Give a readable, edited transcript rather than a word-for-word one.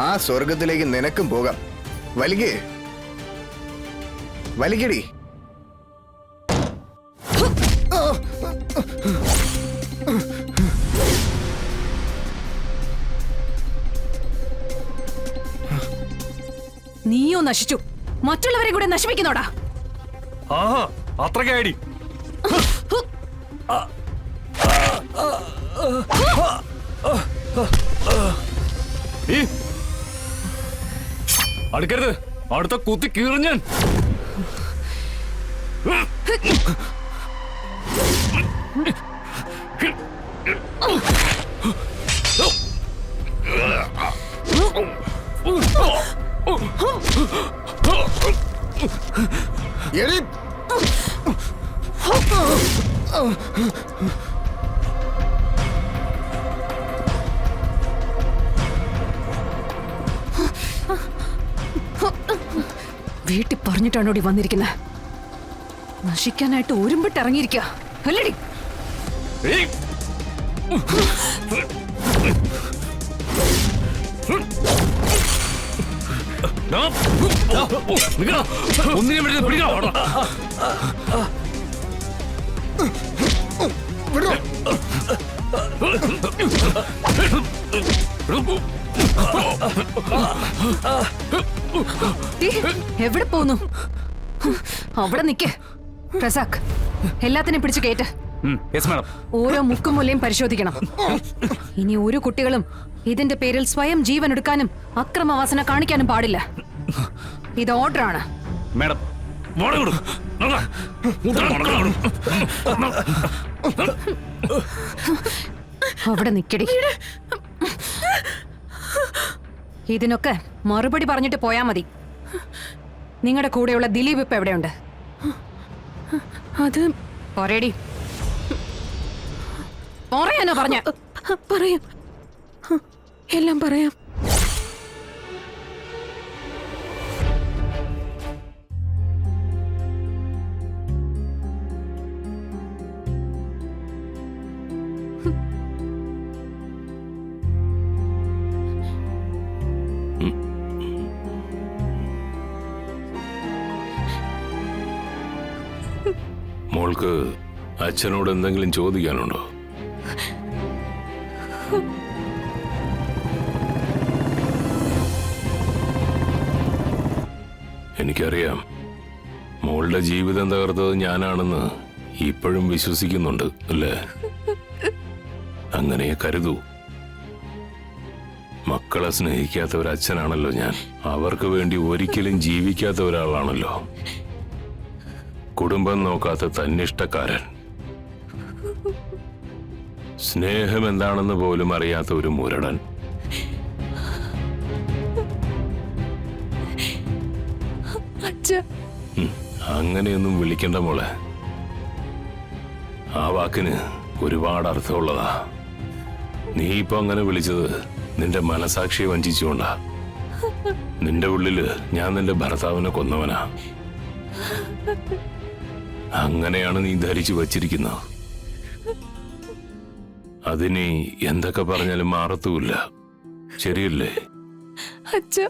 ആ സ്വർഗത്തിലേക്ക് നിനക്കും പോകാം. വലികേ, വലിക്കടി. നീയോ നശിച്ചു, മറ്റുള്ളവരെ കൂടെ നശിപ്പിക്കുന്നോടാ. ആഹാ, അത്രയ്ക്കായി. അടുക്കരുത്, അടുത്ത കുത്തി കീറിഞ്ഞാൻ. വീട്ടിൽ പറഞ്ഞിട്ടാണോ ഇവിടെ വന്നിരിക്കുന്നത്? നശിക്കാനായിട്ട് ഒരുമ്പിട്ട് ഇറങ്ങിയിരിക്കുക അല്ലടി? എവിടെ പോന്നു? അവിടെ നിക്ക് പ്രസാഖ്, എല്ലാത്തിനും പിടിച്ചു കേട്ട്. ഓരോ മുക്കും മൂലയും പരിശോധിക്കണം. ഇനി ഒരു കുട്ടികളും ഇതിന്റെ പേരിൽ സ്വയം ജീവൻ എടുക്കാനും അക്രമവാസന കാണിക്കാനും പാടില്ല. ഇത് ഓർഡറാണ്. മാഡം, അവിടെ നിക്കടി. ഇതിനൊക്കെ മറുപടി പറഞ്ഞിട്ട് പോയാ മതി. നിങ്ങളുടെ കൂടെയുള്ള ദിലീപ് ഇപ്പൊ എവിടെയുണ്ട്? അത് പറയടി. പറയാനോ പറഞ്ഞ? പറയാം, എല്ലാം പറയാം. മോൾക്ക് അച്ഛനോട് എന്തെങ്കിലും ചോദിക്കാനുണ്ടോ? എനിക്കറിയാം, മോളുടെ ജീവിതം തകർത്തത് ഞാനാണെന്ന് ഇപ്പോഴും വിശ്വസിക്കുന്നുണ്ട് അല്ലേ? അങ്ങനെ കരുതൂ. മക്കളെ സ്നേഹിക്കാത്ത ഒരു അച്ഛനാണല്ലോ ഞാൻ. അവർക്ക് വേണ്ടി ഒരിക്കലും ജീവിക്കാത്ത ഒരാളാണല്ലോ. കുടുംബം നോക്കാത്ത തന്നിഷ്ടക്കാരൻ. സ്നേഹം എന്താണെന്ന് പോലും അറിയാത്ത ഒരു മുരടൻ. അങ്ങനെയൊന്നും വിളിക്കണ്ട മോളെ. ആ വാക്കിന് ഒരുപാട് അർത്ഥമുള്ളതാ. നീ ഇപ്പൊ അങ്ങനെ വിളിച്ചത് നിന്റെ മനസാക്ഷിയെ വഞ്ചിച്ചുകൊണ്ടാ. നിന്റെ ഉള്ളില് ഞാൻ നിന്റെ ഭർത്താവിനെ കൊന്നവനാ. അങ്ങനെയാണ് നീ ധരിച്ചു വച്ചിരിക്കുന്നത്. അതിനി എന്തൊക്കെ പറഞ്ഞാലും മാറത്തുമില്ല. ശരിയല്ലേ? അച്ഛ